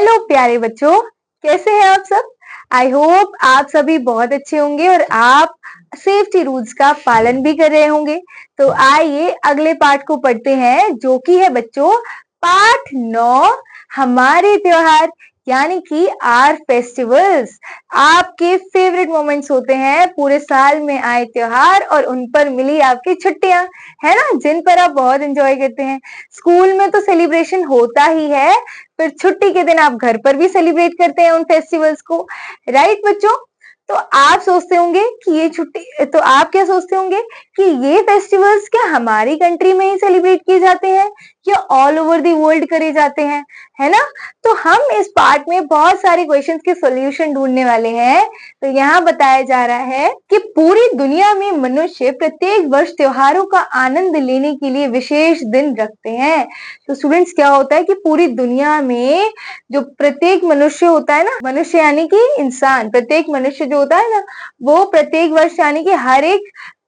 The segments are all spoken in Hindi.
हेलो प्यारे बच्चों, कैसे हैं आप सब। आई होप आप सभी बहुत अच्छे होंगे और आप सेफ्टी रूल्स का पालन भी कर रहे होंगे। तो आइए अगले पाठ को पढ़ते हैं, जो कि है बच्चों पाठ 9, हमारे त्योहार यानी कि आर फेस्टिवल्स। आपके फेवरेट मोमेंट्स होते हैं पूरे साल में आए त्योहार और उन पर मिली आपकी छुट्टियां, है ना, जिन पर आप बहुत एंजॉय करते हैं। स्कूल में तो सेलिब्रेशन होता ही है, फिर छुट्टी के दिन आप घर पर भी सेलिब्रेट करते हैं उन फेस्टिवल्स को, राइट बच्चों। तो आप सोचते होंगे कि ये छुट्टी, तो आप क्या सोचते होंगे कि ये फेस्टिवल्स क्या हमारी कंट्री में ही सेलिब्रेट किए जाते हैं या ऑल ओवर द वर्ल्ड करे जाते हैं, है ना। तो हम इस पार्ट में बहुत सारे क्वेश्चंस के सॉल्यूशन ढूंढने वाले हैं। तो यहाँ बताया जा रहा है कि पूरी दुनिया में मनुष्य प्रत्येक वर्ष त्योहारों का आनंद लेने के लिए विशेष दिन रखते हैं। तो स्टूडेंट्स, क्या होता है कि पूरी दुनिया में जो प्रत्येक मनुष्य होता है ना, मनुष्य यानी कि इंसान, प्रत्येक मनुष्य जो होता है ना, वो प्रत्येक वर्ष यानी कि हर एक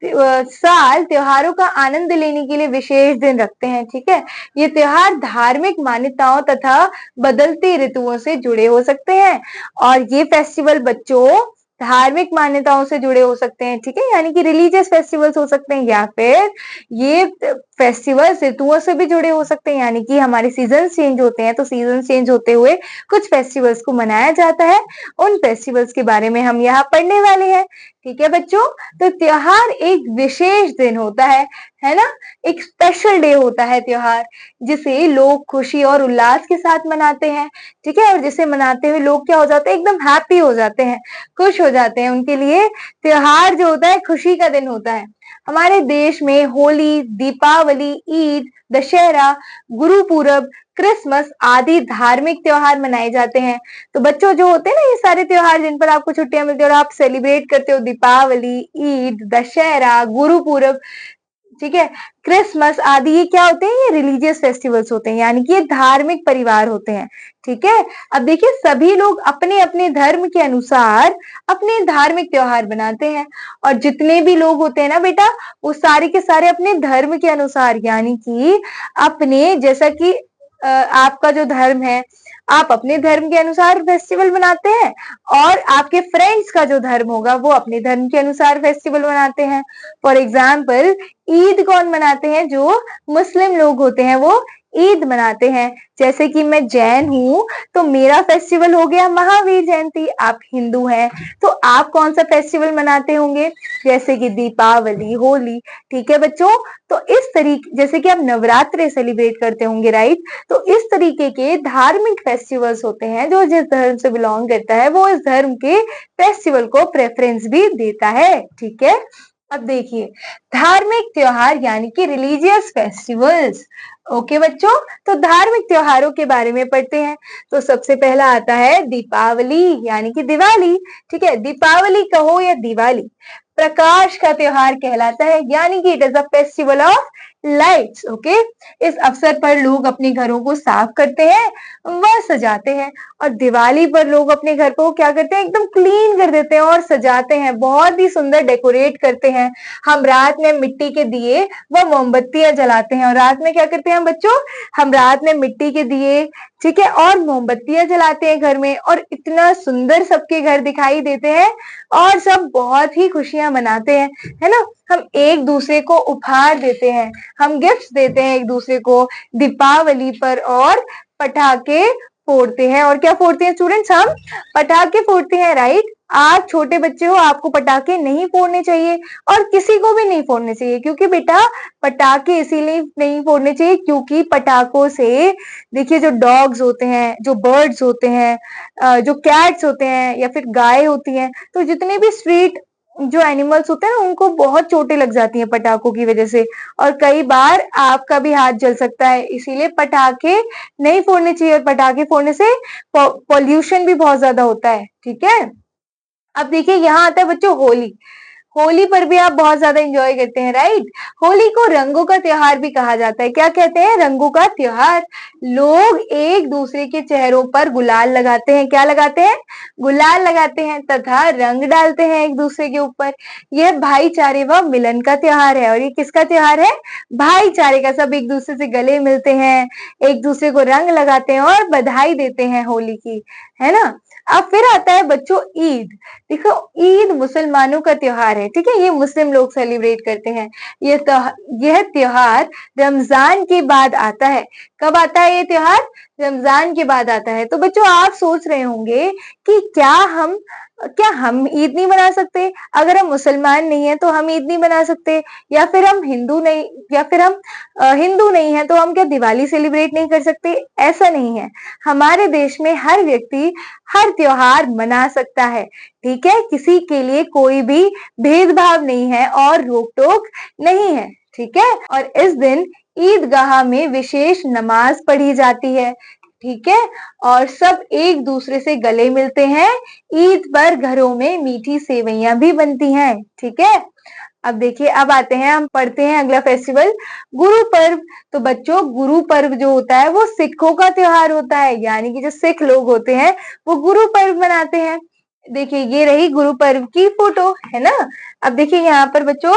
साल त्योहारों का आनंद लेने के लिए विशेष दिन रखते हैं। ठीक है, ये त्योहार धार्मिक मान्यताओं तथा बदलती ऋतुओं से जुड़े हो सकते हैं और ये फेस्टिवल बच्चों धार्मिक मान्यताओं से जुड़े हो सकते हैं। ठीक है, यानी कि रिलीजियस फेस्टिवल्स हो सकते हैं या फिर ये फेस्टिवल्स ऋतुओं से भी जुड़े हो सकते हैं, यानी कि हमारे सीजन चेंज होते हैं, तो सीजन चेंज होते हुए कुछ फेस्टिवल्स को मनाया जाता है। उन फेस्टिवल्स के बारे में हम यहाँ पढ़ने वाले हैं। ठीक है बच्चों, तो त्योहार एक विशेष दिन होता है ना, एक स्पेशल डे होता है त्योहार, जिसे लोग खुशी और उल्लास के साथ मनाते हैं। ठीक है, और जिसे मनाते हुए लोग क्या हो जाते हैं, एकदम हैप्पी हो जाते हैं, खुश हो जाते हैं। उनके लिए त्योहार जो होता है खुशी का दिन होता है। हमारे देश में होली, दीपावली, ईद, दशहरा, गुरु पूरब, क्रिसमस आदि धार्मिक त्योहार मनाए जाते हैं। तो बच्चों जो होते हैं ना, ये सारे त्योहार जिन पर आपको छुट्टियां मिलती है और आप सेलिब्रेट करते हो, दीपावली, ईद, दशहरा, गुरु पूरब, ठीक है, क्रिसमस आदि, ये क्या होते हैं, ये रिलीजियस फेस्टिवल्स होते हैं, यानी कि ये धार्मिक परिवार होते हैं। ठीक है, अब देखिए सभी लोग अपने अपने धर्म के अनुसार अपने धार्मिक त्योहार बनाते हैं और जितने भी लोग होते हैं ना बेटा, वो सारे के सारे अपने धर्म के अनुसार, यानी कि अपने, जैसा कि आपका जो धर्म है, आप अपने धर्म के अनुसार फेस्टिवल मनाते हैं और आपके फ्रेंड्स का जो धर्म होगा वो अपने धर्म के अनुसार फेस्टिवल मनाते हैं। फॉर एग्जाम्पल, ईद कौन मनाते हैं, जो मुस्लिम लोग होते हैं वो ईद मनाते हैं। जैसे कि मैं जैन हूँ तो मेरा फेस्टिवल हो गया महावीर जयंती। आप हिंदू हैं तो आप कौन सा फेस्टिवल मनाते होंगे, जैसे कि दीपावली, होली। ठीक है बच्चों, तो इस तरीके, जैसे कि आप नवरात्रे सेलिब्रेट करते होंगे, राइट। तो इस तरीके के धार्मिक फेस्टिवल्स होते हैं, जो जिस धर्म से बिलोंग करता है वो इस धर्म के फेस्टिवल को प्रेफरेंस भी देता है। ठीक है, अब देखिए धार्मिक त्योहार यानी कि रिलीजियस फेस्टिवल्स। ओके बच्चों, तो धार्मिक त्योहारों के बारे में पढ़ते हैं। तो सबसे पहला आता है दीपावली यानी कि दिवाली। ठीक है, दीपावली कहो या दिवाली, प्रकाश का त्योहार कहलाता है, यानी कि it is a festival of lights. Okay, इस अवसर पर लोग अपने घरों को साफ करते हैं व सजाते हैं, और दिवाली पर लोग अपने घर को क्या करते हैं, एकदम क्लीन कर देते हैं और सजाते हैं, बहुत ही सुंदर डेकोरेट करते हैं। हम रात में मिट्टी के दिए व मोमबत्तियां जलाते हैं, और रात में क्या करते हैं बच्चों, हम रात में मिट्टी के दिए, ठीक है, और मोमबत्तियां जलाते हैं घर में, और इतना सुंदर सबके घर दिखाई देते हैं और सब बहुत ही खुशियां मनाते हैं, है ना। हम एक दूसरे को उपहार देते हैं, हम गिफ्ट्स देते हैं एक दूसरे को दीपावली पर, और पटाखे फोड़ते हैं। और क्या फोड़ते हैं स्टूडेंट्स, हम पटाखे फोड़ते हैं, राइट। आप छोटे बच्चे हो, आपको पटाखे नहीं फोड़ने चाहिए और किसी को भी नहीं फोड़ने चाहिए, क्योंकि बेटा पटाखे इसीलिए नहीं फोड़ने चाहिए क्योंकि पटाखों से, देखिए जो डॉग्स होते हैं, जो बर्ड्स होते हैं, जो कैट्स होते हैं या फिर गाय होती हैं, तो जितने भी स्ट्रीट जो एनिमल्स होते हैं ना, उनको बहुत चोटें लग जाती हैं पटाखों की वजह से, और कई बार आपका भी हाथ जल सकता है। इसीलिए पटाखे नहीं फोड़ने चाहिए, और पटाखे फोड़ने से पॉल्यूशन भी बहुत ज्यादा होता है। ठीक है, अब देखिए यहाँ आता है बच्चों होली। होली पर भी आप बहुत ज्यादा एंजॉय करते हैं, राइट? होली को रंगों का त्योहार भी कहा जाता है। क्या कहते हैं? रंगों का त्योहार। लोग एक दूसरे के चेहरों पर गुलाल लगाते हैं। क्या लगाते हैं? गुलाल लगाते हैं तथा रंग डालते हैं एक दूसरे के ऊपर। यह भाईचारे व मिलन का त्योहार है। और ये किसका त्योहार है? भाईचारे का। सब एक दूसरे से गले मिलते हैं, एक दूसरे को रंग लगाते हैं और बधाई देते हैं होली की, है ना? अब फिर आता है बच्चों ईद। देखो, ईद मुसलमानों का त्योहार है, ठीक है? ये मुस्लिम लोग सेलिब्रेट करते हैं। यह त्योहार रमजान के बाद आता है। कब आता है ये त्योहार? रमजान के बाद आता है। तो बच्चों आप सोच रहे होंगे कि क्या हम ईद नहीं मना सकते? अगर हम मुसलमान नहीं है तो हम ईद नहीं मना सकते? या फिर हम हिंदू नहीं, या फिर हम हिंदू नहीं है तो हम क्या दिवाली सेलिब्रेट नहीं कर सकते? ऐसा नहीं है। हमारे देश में हर व्यक्ति हर त्योहार मना सकता है, ठीक है? किसी के लिए कोई भी भेदभाव नहीं है और रोक-टोक नहीं है, ठीक है? और इस दिन ईदगाह में विशेष नमाज पढ़ी जाती है, ठीक है? और सब एक दूसरे से गले मिलते हैं। ईद पर घरों में मीठी सेवइयां भी बनती हैं, ठीक है? अब देखिए, अब आते हैं, हम पढ़ते हैं अगला फेस्टिवल, गुरु पर्व। तो बच्चों गुरु पर्व जो होता है वो सिखों का त्योहार होता है, यानी कि जो सिख लोग होते हैं वो गुरु पर्व मनाते हैं। देखिए, ये रही गुरु पर्व की फोटो, है ना? अब देखिए यहाँ पर बच्चों,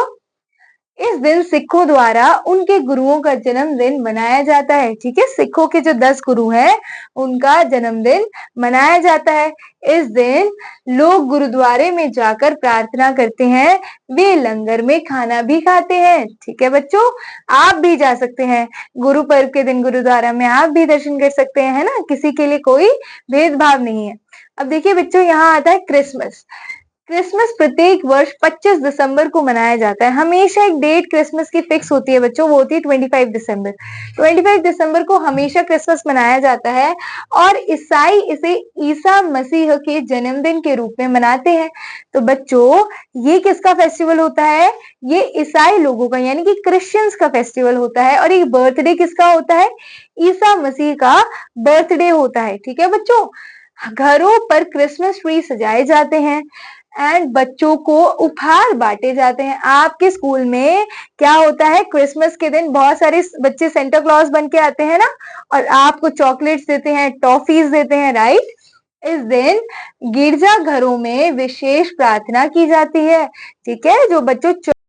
इस दिन सिखों द्वारा उनके गुरुओं का जन्मदिन मनाया जाता है, ठीक है? सिखों के जो 10 गुरु हैं उनका जन्मदिन मनाया जाता है। इस दिन लोग गुरुद्वारे में जाकर प्रार्थना करते हैं, वे लंगर में खाना भी खाते हैं, ठीक है बच्चों? आप भी जा सकते हैं गुरु पर्व के दिन गुरुद्वारा में, आप भी दर्शन कर सकते हैं, है ना? किसी के लिए कोई भेदभाव नहीं है। अब देखिए बच्चों, यहाँ आता है क्रिसमस। क्रिसमस प्रत्येक वर्ष 25 दिसंबर को मनाया जाता है। हमेशा एक डेट क्रिसमस की फिक्स होती है बच्चों, वो होती है 25 दिसंबर। 25 दिसंबर को हमेशा क्रिसमस मनाया जाता है और ईसाई इसे ईसा मसीह के जन्मदिन के रूप में मनाते हैं। तो बच्चों, ये किसका फेस्टिवल होता है? ये ईसाई लोगों का, यानी कि क्रिश्चियंस का फेस्टिवल होता है। और ये बर्थडे किसका होता है? ईसा मसीह का बर्थडे होता है, ठीक है बच्चों? घरों पर क्रिसमस ट्री सजाए जाते हैं एंड बच्चों को उपहार बांटे जाते हैं। आपके स्कूल में क्या होता है? क्रिसमस के दिन बहुत सारे बच्चे सेंटा क्लॉज बन के आते हैं ना, और आपको चॉकलेट्स देते हैं, टॉफीज देते हैं, राइट? इस दिन गिरजा घरों में विशेष प्रार्थना की जाती है, ठीक है? जो बच्चों